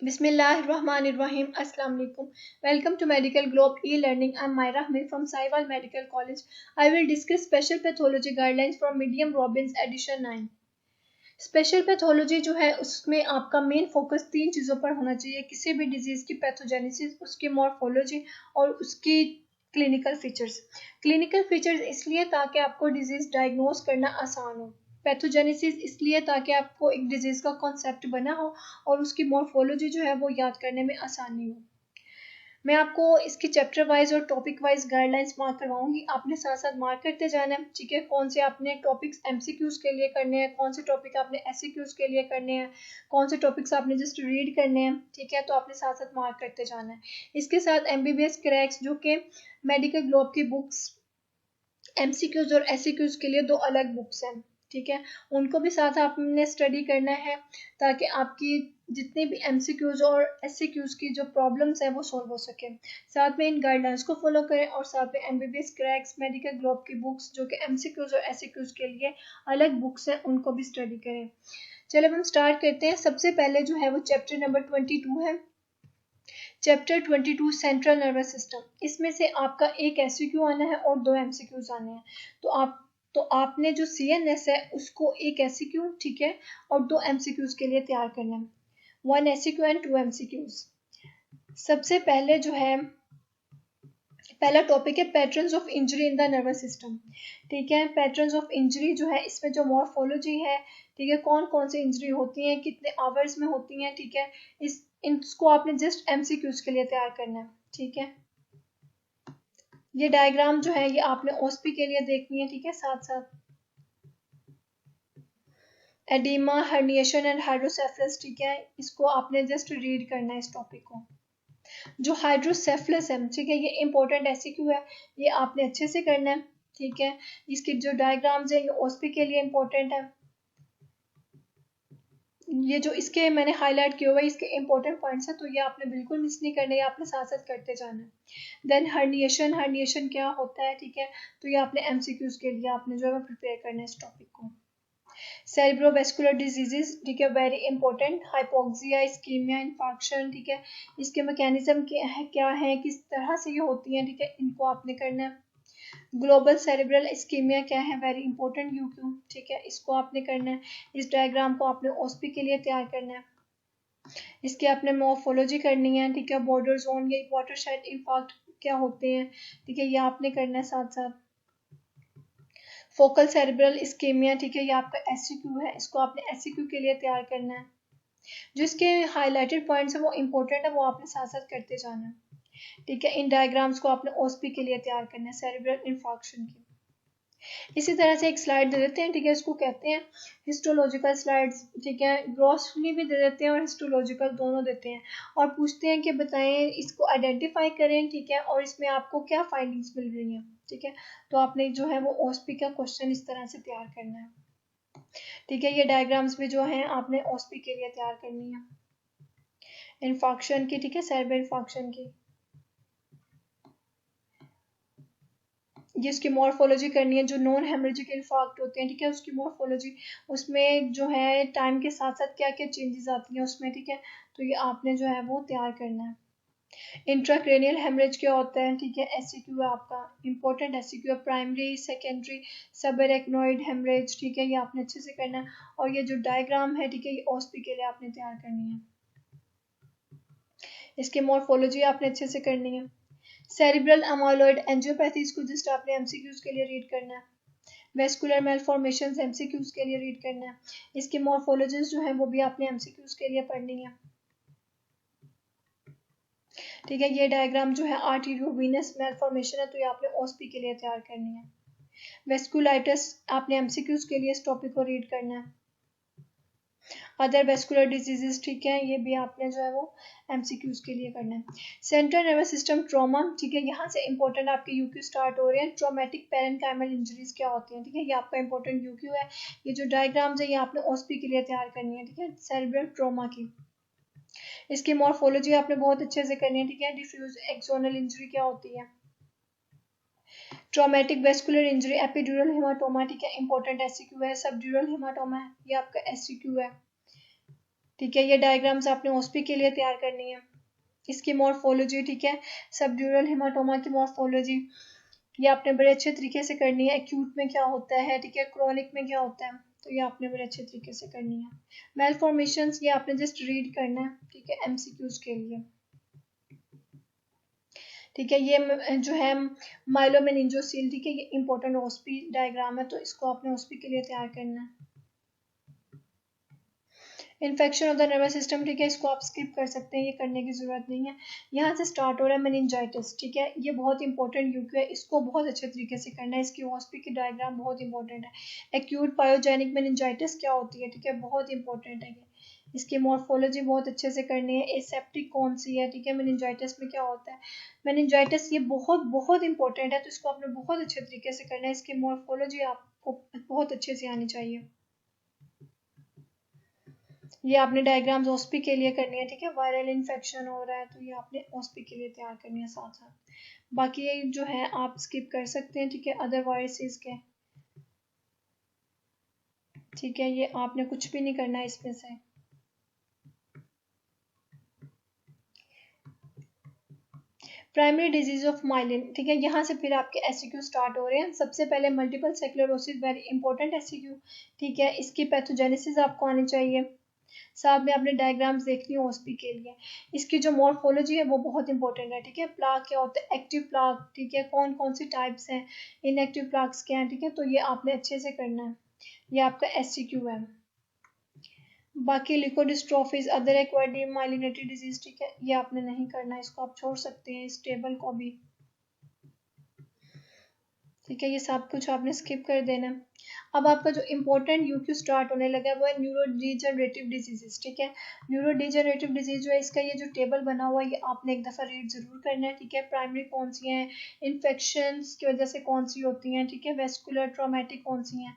Bismillahirrahmanirrahim. Assalamu alaikum. Welcome to Medical Globe e-learning. I'm Myra Hamid from Saiwal Medical College. I will discuss special pathology guidelines from Medium Robbins edition 9. Special pathology जो है उसमें आपका main focus तीन चीज़ों पर होना चाहिए, किसी भी डिजीज़ की पैथोजेनेसिस, उसकी मॉर्फोलॉजी और उसकी क्लिनिकल फीचर्स। क्लिनिकल फीचर्स इसलिए ताकि आपको डिजीज़ डायग्नोस करना आसान हो, पैथोजेनेसिस इसलिए ताकि आपको एक डिजीज़ का कॉन्सेप्ट बना हो और उसकी मॉर्फोलॉजी जो है वो याद करने में आसानी हो। मैं आपको इसकी चैप्टर वाइज और टॉपिक वाइज गाइडलाइंस मार्क करवाऊंगी, आपने साथ साथ मार्क करते जाना है। ठीक है, कौन से आपने टॉपिक्स एमसीक्यूज के लिए करने हैं, कौन से टॉपिक आपने एससीक्यूज के लिए करने हैं, कौन से टॉपिक्स आपने जस्ट रीड करने हैं। ठीक है, तो आपने साथ साथ मार्क करते जाना है। इसके साथ एमबीबीएस क्रैक्स जो कि मेडिकल ग्लोब की बुक्स एमसीक्यूज और एससीक्यूज के लिए दो अलग बुक्स हैं। ठीक है, उनको भी साथ आपने स्टडी करना है ताकि आपकी जितनी भी एमसीक्यूज और एससीक्यूज की जो प्रॉब्लम्स हैं वो सॉल्व हो सके। साथ में इन गाइडलाइंस को फॉलो करें और साथ में एमबीबीएस क्रैक्स मेडिकल ग्लोब की बुक्स जो कि एमसीक्यूज और एससीक्यूज के लिए अलग बुक्स हैं उनको भी स्टडी करें। चलो हम स्टार्ट करते हैं। सबसे पहले जो है वो चैप्टर नंबर 22 है। Chapter 22 central nervous system. इसमें से आपका एक एससीक्यू आना है और दो एमसीक्यूज आने हैं। तो आपने जो सीएनएस है उसको एक एससीक्यू, ठीक है, और दो एमसीक्यूज के लिए तैयार करना है। One SCQ and two MCQs. सबसे पहले जो है पहला टॉपिक है patterns of injury in the nervous system. ठीक है, पैटर्न्स ऑफ इंजरी जो है इसमें जो मॉर्फोलॉजी है, ठीक है, कौन कौन सी इंजरी होती हैं, कितने आवर्स में होती हैं। ठीक है, इसको आपने जस्ट एमसीक्यूज के लिए तैयार करना है। ठीक है, ये डायग्राम जो है ये आपने ओएसपी के लिए देखनी है। ठीक है, साथ साथ एडिमा, हर्निएशन एंड हाइड्रोसेफलस। ठीक है, इसको आपने जस्ट रीड करना है इस टॉपिक को। जो हाइड्रोसेफलस है, ठीक है, ये इंपॉर्टेंट एसक्यू है, ये आपने अच्छे से करना है। ठीक है, इसके जो डायग्राम्स है ये ओएसपी के लिए इंपॉर्टेंट है। ये जो इसके मैंने हाईलाइट किए हुए इसके इंपॉर्टेंट पॉइंट्स हैं, तो ये आपने बिल्कुल मिस नहीं करना है, आपने साथ साथ करते जाना है। देन हर्निएशन क्या होता है। ठीक है, तो ये आपने एमसीक्यूज के लिए आपने जो है प्रिपेयर करना है इस टॉपिक को। सेरिब्रोवेस्कुलर डिजीजेस, ठीक है, very important. Hypoxia, ischaemia, infarction. ठीक है, इसके मैकेनिज्म क्या है, किस तरह से ये होती हैं। ठीक है, इनको आपने करना है। ग्लोबल सेरेब्रल इस्कीमिया क्या है, वेरी इंपॉर्टेंट यूक्यू। ठीक है, इसको आपने करना है। इस डायग्राम को आपने ओएसपी के लिए तैयार करना है। इसकी आपने मॉर्फोलॉजी करनी है। ठीक है, बॉर्डर जोन या वाटरशेड इन्फार्क्ट क्या होते हैं। ठीक है, ये आपने करना है साथ साथ। फोकल सेरेब्रल इस्कीमिया, ठीक है, ये आपका एससीक्यू है, इसको आपने एससीक्यू के लिए तैयार करना है। जो इसके हाईलाइटेड पॉइंट्स है वो इंपॉर्टेंट है, वो आपने साथ साथ करते जाना है। ठीक है, इन डायग्राम्स को आपने ओएसपी के लिए तैयार करना है, सेरेब्रल इन्फार्क्शन की। इसी तरह से एक स्लाइड दे देते हैं। ठीक है, इसको कहते हैं हिस्टोलॉजिकल स्लाइड्स। ठीक है, ग्रॉसली भी दे देते हैं और हिस्टोलॉजिकल दोनों देते हैं और पूछते हैं कि बताएं, इसको आइडेंटिफाई करें। ठीक है, और इसमें आपको क्या फाइंडिंग्स मिल रही हैं। ठीक है, तो आपने जो है वो ओएसपी का क्वेश्चन इस तरह से तैयार करना है। ठीक है, ये डायग्राम्स भी जो हैं आपने ओएसपी के लिए तैयार करनी है इन्फार्क्शन की। ठीक है, सेरेब्रल इन्फार्क्शन की। जिसकी मॉर्फोलॉजी करनी है, जो नॉन हेमरेजिक इन्फार्क्ट होते हैं। ठीक है, उसकी मॉर्फोलॉजी, उसमें जो है टाइम के साथ साथ क्या क्या चेंजेस आती हैं उसमें। ठीक है, तो ये आपने जो है वो तैयार करना है। इंट्राक्रेनियल हेमरेज क्या होता है। ठीक है, एससीक्यू है आपका, इंपॉर्टेंट एससीक्यू है। Primary, secondary, subarachnoid haemorrhage. ठीक है, ये आपने अच्छे से करना है और ये जो डायग्राम है, ठीक है, ये ओएसपी के लिए आपने तैयार करनी है। इसकी मॉर्फोलॉजी आपने अच्छे से करनी है। सेरिब्रल अमाइलॉइड एंजियोपैथी, इसको जस्ट आपने एमसीक्यूज के लिए रीड करना है। वेस्कुलर मेलफॉर्मेशंस एमसीक्यूज के लिए रीड करना है। इसकी मॉर्फोलॉजीज जो है वो भी आपने एमसीक्यूज के लिए पढ़नी है। ठीक है, ये डायग्राम जो है आर्टेरियोवेनस मेलफॉर्मेशन है, तो ये आपने ओएसपी के लिए तैयार करनी है। वेस्कुलाइटिस आपने एमसीक्यूज के लिए इस टॉपिक को रीड करना है। अदर वेस्कुलर डिजीजेस, ठीक है, ये भी आपने जो है वो एमसीक्यूज के लिए करना है। सेंट्रल नर्वस सिस्टम ट्रॉमा, ठीक है, यहाँ से इंपॉर्टेंट आपके यूक्यू स्टार्ट हो रहे हैं। ट्रॉमेटिक पेरेन्काइमल इंजरीज क्या होती हैं। ठीक है, ये आपका इंपॉर्टेंट यूक्यू है। ये जो डायग्राम्स है ये आपने ओएसपी के लिए तैयार करनी है। ठीक है, सेरेब्रल ट्रॉमा की। इसकी मॉर्फोलॉजी आपने बहुत अच्छे से करनी है। ठीक है, डिफ्यूज एक्सोनल इंजरी क्या होती है। Traumatic vascular injury, epidural haematoma, ठीक है, इंपॉर्टेंट एससीक्यू है। सबड्यूरल हेमाटोमा है, ये आपका एससीक्यू है। ठीक है, ये डायग्राम्स आपने ओस्पी के लिए तैयार करनी है। इसकी मॉर्फोलॉजी, ठीक है, सबड्यूरल हेमाटोमा की मॉर्फोलॉजी ये आपने बड़े अच्छे तरीके से करनी है। एक्यूट में क्या होता है, ठीक है, क्रोनिक में क्या होता है, तो ये आपने बड़े अच्छे तरीके से करनी है। मेलफॉर्मेशंस ये आपने जस्ट रीड करना है, ठीक है, एमसीक्यूज के लिए। ठीक है, ये जो है माइलोमेनिंजोसील, ठीक है, ये इंपॉर्टेंट ओस्पी डायग्राम है, तो इसको आपने ओस्पी के लिए तैयार करना है। Infection of the nervous system, ठीक है, इसको आप स्किप कर सकते हैं, ये करने की जरूरत नहीं है। यहाँ से स्टार्ट हो रहा है मेनिंजाइटिस, ठीक है, ये बहुत इंपॉर्टेंट यूक्यू है, इसको बहुत अच्छे तरीके से करना है। इसकी ओस्पी की डायग्राम बहुत इंपॉर्टेंट है। एक्यूट पायोजेनिक मेनिंजाइटिस क्या होती है, ठीक है, बहुत इंपॉर्टेंट है ये। इसकी मॉर्फोलॉजी बहुत अच्छे से करनी है। एसेप्टिक कौन सी है, ठीक है, मेनिंजाइटिस में क्या होता है, मेनिंजाइटिस ये बहुत बहुत इंपॉर्टेंट है, तो इसको आपने बहुत अच्छे तरीके से करना है। इसकी मॉर्फोलॉजी आपको बहुत अच्छे से आनी चाहिए। ये आपने डायग्राम्स ओस्पी के लिए करनी है, ठीक है, वायरल इन्फेक्शन हो रहा है तो ये आपने ओस्पी के लिए तैयार करनी है साथ साथ। बाकी ये जो है आप स्किप कर सकते हैं, ठीक है, अदर वायरसेस के, ठीक है, ये आपने कुछ भी नहीं करना है इसमें से। प्राइमरी डिजीज ऑफ माइलिन, ठीक है, यहाँ से फिर आपके एससीक्यू स्टार्ट हो रहे हैं। सबसे पहले multiple sclerosis, very important SCQ, ठीक है, इसकी पैथोजेनेसिस आपको आनी चाहिए। साथ में आपने डायग्राम्स देखनी है ओस्पी के लिए। इसकी जो मॉर्फोलॉजी है वो बहुत इंपॉर्टेंट है, ठीक है। प्लाक क्या होता है, एक्टिव प्लाक, ठीक है, कौन कौन सी टाइप्स हैं, इनएक्टिव प्लाक्स क्या हैं, ठीक है, तो ये आपने अच्छे से करना है। ये आपका एससीक्यू है। बाकी लिकोडिस्ट्रोफिस, अदर एक्वायर्ड माइलिनेटेड डिजीज, ठीक है, ये आपने नहीं करना, इसको आप छोड़ सकते हैं, इस टेबल को भी, ठीक है, ये सब कुछ आपने स्किप कर देना। अब आपका जो इम्पोर्टेंट यूक्यू स्टार्ट होने लगा है वो है न्यूरोडीजनरेटिव डिजीजेस, ठीक है। न्यूरोडीजनरेटिव डिजीज जो है, इसका ये जो टेबल बना हुआ है ये आपने एक दफ़ा रीड जरूर करना है, ठीक है। प्राइमरी कौन सी हैं, इन्फेक्शंस की वजह से कौन सी होती हैं, ठीक है, वेस्कुलर ट्रॉमेटिक कौन सी हैं।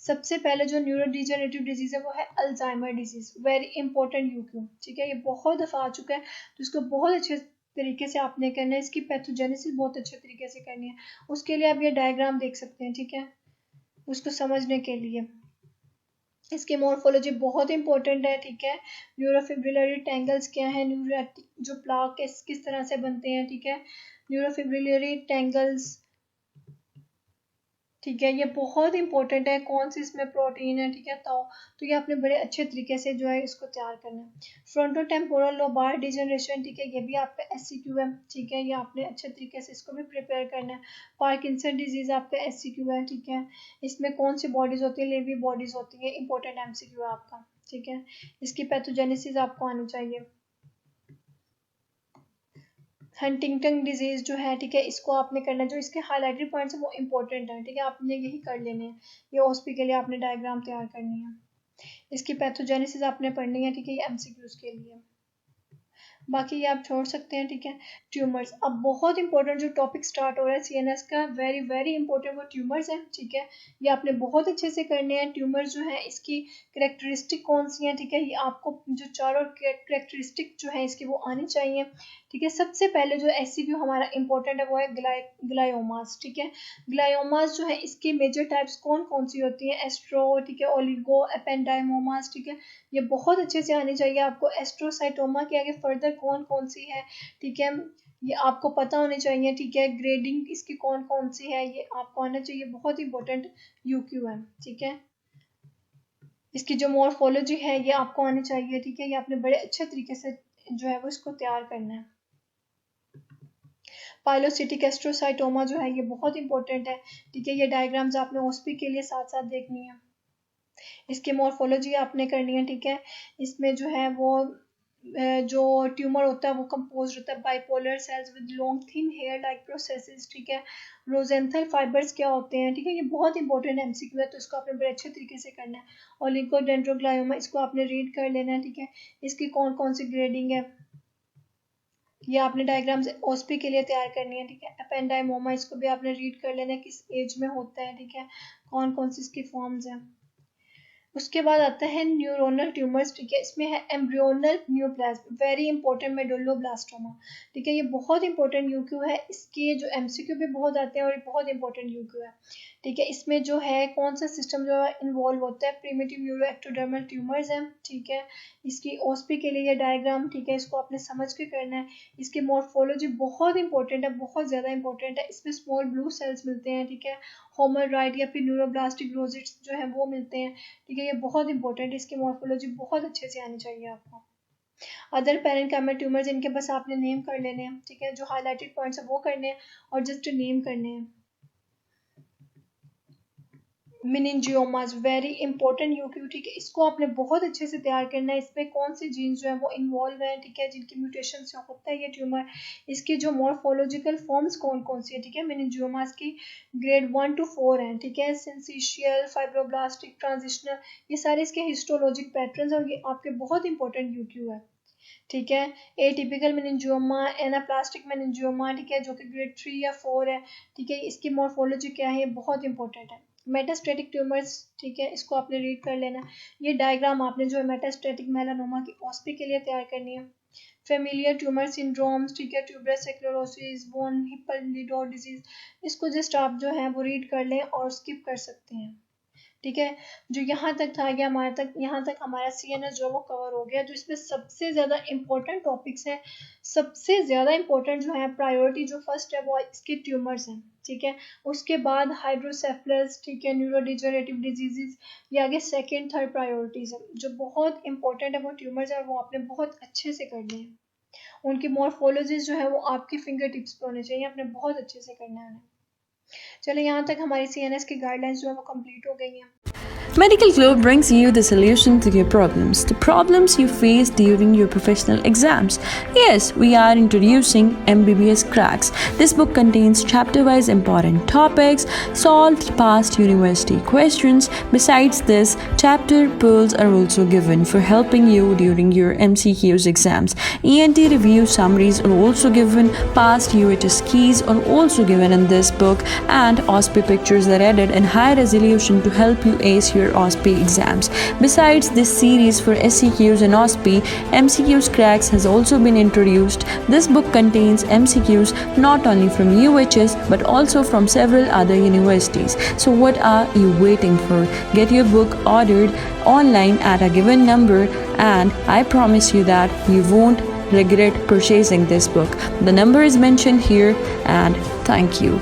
सबसे पहले जो न्यूरोडीजनरेटिव डिजीज है वो है Alzheimer disease, very important UQ, ठीक है, ये बहुत दफ़ा आ चुका है, तो इसको बहुत अच्छे तरीके से आपने करना है। इसकी पैथोजेनेसिस बहुत अच्छे तरीके से करनी है, उसके लिए आप ये डायग्राम देख सकते हैं, ठीक है, उसको समझने के लिए। इसकी मॉर्फोलॉजी बहुत इंपॉर्टेंट है, ठीक है। न्यूरोफिब्रिलरी टैंगल्स क्या है, न्यूरोटिक जो प्लाक किस तरह से बनते हैं, ठीक है, न्यूरोफिब्रिलरी टैंगल्स, ठीक है, ये बहुत इंपॉर्टेंट है, कौन सी इसमें प्रोटीन है, ठीक है, तो ये आपने बड़े अच्छे तरीके से जो है इसको तैयार करना है। फ्रंटोटेम्पोरल लोबार डिजनरेशन, ठीक है, ये भी आपका एससीक्यू है, ठीक है, ये आपने अच्छे तरीके से इसको भी प्रिपेयर करना है। पार्किंसन डिजीज आपका एससीक्यू है, ठीक है, इसमें कौन सी बॉडीज होती है, लेवी बॉडीज होती है, इंपॉर्टेंट एमसीक्यू है आपका, ठीक है। इसकी पैथोजेनेसिस आपको आनी चाहिए। हंटिंगटन डिजीज जो है, ठीक है, इसको आपने करना है, जो इसके हाईलाइटेड पॉइंट्स हैं वो इंपॉर्टेंट है, ठीक है, आपने यही कर लेने हैं। ये ओस्पी के लिए आपने डायग्राम तैयार करनी है। इसकी पैथोजेनेसिस आपने पढ़नी है, ठीक है, ये एमसीक्यूज के लिए, बाकी ये आप छोड़ सकते हैं, ठीक है। ट्यूमर्स, अब बहुत इंपॉर्टेंट जो टॉपिक स्टार्ट हो रहा है सीएनएस का, वेरी वेरी इंपॉर्टेंट वो ट्यूमर्स हैं, ठीक है, ये आपने बहुत अच्छे से करने हैं। ट्यूमर्स जो है इसकी करेक्टरिस्टिक कौन सी हैं, ठीक है, ये आपको जो चारों करेक्टरिस्टिक जो है इसकी वो आनी चाहिए, ठीक है। सबसे पहले जो एससीक्यू हमारा इंपॉर्टेंट है वो है ग्लायोमास, ठीक है। ग्लायोमास जो है इसकी मेजर टाइप्स कौन कौन सी होती हैं, एस्ट्रो, ठीक है, ओलिगो एपेंडाइमोमास, ठीक है, ये बहुत अच्छे से आनी चाहिए आपको। एस्ट्रोसाइटोमा के आगे फर्दर कौन कौन सी है, ठीक है, ये आपको पता होनी चाहिए, ठीक है। ग्रेडिंग इसकी कौन कौन सी है ये आपको आना चाहिए, बहुत इंपॉर्टेंट यूक्यू है, ठीक है। इसकी जो मॉर्फोलॉजी है ये आपको आनी चाहिए, ठीक है, ये आपने बड़े अच्छे तरीके से जो है वो इसको तैयार करना है। पाइलोसिटिक एस्ट्रोसाइटोमा जो है ये बहुत इंपॉर्टेंट है, ठीक है, ये डायग्राम्स आपने ओस्पी के लिए साथ साथ देखनी है। इसकी मॉर्फोलॉजी आपने करनी है, ठीक है। इसमें जो है वो जो ट्यूमर होता है वो कंपोज होता है bipolar cells with long thin hair like processes, ठीक है। रोजेंथल फाइबर्स क्या होते हैं, ठीक है, ये बहुत इंपॉर्टेंट एमसीक्यू है, तो इसको आपने बड़े अच्छे तरीके से करना है। ओलिगोडेंड्रोग्लायोमा, इसको आपने रीड कर लेना है, ठीक है। इसकी कौन कौन सी ग्रेडिंग है ये आपने डायग्राम्स ओस्पी के लिए तैयार करनी है, ठीक है। एपेंडाइमोमा, इसको भी आपने रीड कर लेना है, किस एज में होता है, ठीक है, कौन कौन सी इसकी फॉर्म्स हैं। उसके बाद आता है न्यूरोनल ट्यूमर्स, ठीक है, इसमें है एम्ब्रियोनल न्यूप्लाज्म, वेरी इंपॉर्टेंट मेडुल्लोब्लास्टोमा, ठीक है, ये बहुत इंपॉर्टेंट यूक्यू है, इसके जो एमसीक्यू भी बहुत आते हैं और ये बहुत इंपॉर्टेंट यूक्यू है, ठीक है। इसमें जो है कौन सा सिस्टम जो है इन्वॉल्व होता है, प्रिमिटिव न्यूरो एक्टोडर्मल ट्यूमर्स हैं, ठीक है। इसकी ओस्पी के लिए डायग्राम, ठीक है, इसको आपने समझ के करना है। इसकी मॉर्फोलॉजी बहुत इंपॉर्टेंट है, बहुत ज़्यादा इंपॉर्टेंट है, इसमें स्मॉल ब्लू सेल्स मिलते हैं, ठीक है, होमोराइड या फिर न्यूरोब्लास्टिक रोजिट्स जो है वो मिलते हैं, ठीक है, ये बहुत इंपॉर्टेंट है, इसकी मॉर्फोलॉजी बहुत अच्छे से आनी चाहिए आपको। अदर पैरेंकाइमल ट्यूमर्स, इनके बस आपने नेम कर लेने हैं, ठीक है, जो हाईलाइटेड पॉइंट्स है वो करने हैं और जस्ट नेम करने हैं। मेनिंजियोमास, वेरी इंपॉर्टेंट यूक्यू, ठीक है, इसको आपने बहुत अच्छे से तैयार करना है। इसमें कौन से जीन्स जो है वो इन्वॉल्व हैं, ठीक है, जिनकी म्यूटेशन से होता है ये ट्यूमर, इसकी जो मॉर्फोलॉजिकल फॉर्म्स कौन कौन सी है, ठीक है, मेनिंजियोमास की ग्रेड 1 to 4 हैं, ठीक है, सिंसिशियल, फाइब्रोब्लास्टिक, ट्रांजिशनल, ये सारे इसके हिस्टोलॉजिक पैटर्न्स और ये आपके बहुत इंपॉर्टेंट यूक्यू है, ठीक है। एटिपिकल मेनिंजियोमा, एनाप्लास्टिक मेनिंजियोमा, ठीक है, जो कि ग्रेड 3 या 4 है, ठीक है, इसकी मॉर्फोलॉजी क्या है, ये बहुत इंपॉर्टेंट है। मेटास्टेटिक ट्यूमर्स, ठीक है, इसको आपने रीड कर लेना। ये डायग्राम आपने जो है मेटास्टेटिक मेलानोमा की ओस्पी के लिए तैयार करनी है। फेमिलियर ट्यूमर सिंड्रोम्स, ठीक है, ट्यूबरस स्क्लेरोसिस, वॉन हिप्पल लिडोर डिजीज, इसको जस्ट आप जो है वो रीड कर लें और स्किप कर सकते हैं, ठीक है। जो यहाँ तक था ये हमारे तक, यहाँ तक हमारा CNS जो वो कवर हो गया। जो इसमें सबसे ज़्यादा इंपॉर्टेंट टॉपिक्स हैं, सबसे ज़्यादा इंपॉर्टेंट जो है प्रायोरिटी जो फर्स्ट है वो इसके ट्यूमर्स हैं, ठीक है, उसके बाद हाइड्रोसेफलस, ठीक है, न्यूरोडिजनरेटिव डिजीजेस, ये आगे सेकेंड थर्ड प्रायोरिटीज है। जो बहुत इंपॉर्टेंट है वो ट्यूमर्स है, वो आपने बहुत अच्छे से करने हैं। उनकी मॉर्फोलॉजीज जो है वो आपकी फिंगर टिप्स पे होने चाहिए, आपने बहुत अच्छे से करना है। चलो यहाँ तक हमारी CNS की गाइडलाइंस जो है वो कंप्लीट हो गई हैं। Medical Globe brings you the solution to your problems, the problems you face during your professional exams. Yes, we are introducing MBBS Cracks. This book contains chapter-wise important topics, solved past university questions. Besides this, chapter polls are also given for helping you during your MCQs exams. ENT review summaries are also given, past UHS keys are also given in this book, and OSPE pictures are added in high resolution to help you ace your OSPE exams. Besides this series for SCQs and OSPE, MCQs Cracks has also been introduced. This book contains MCQs not only from UHS but also from several other universities. So what are you waiting for? Get your book ordered online at a given number, and I promise you that you won't regret purchasing this book. The number is mentioned here, and thank you.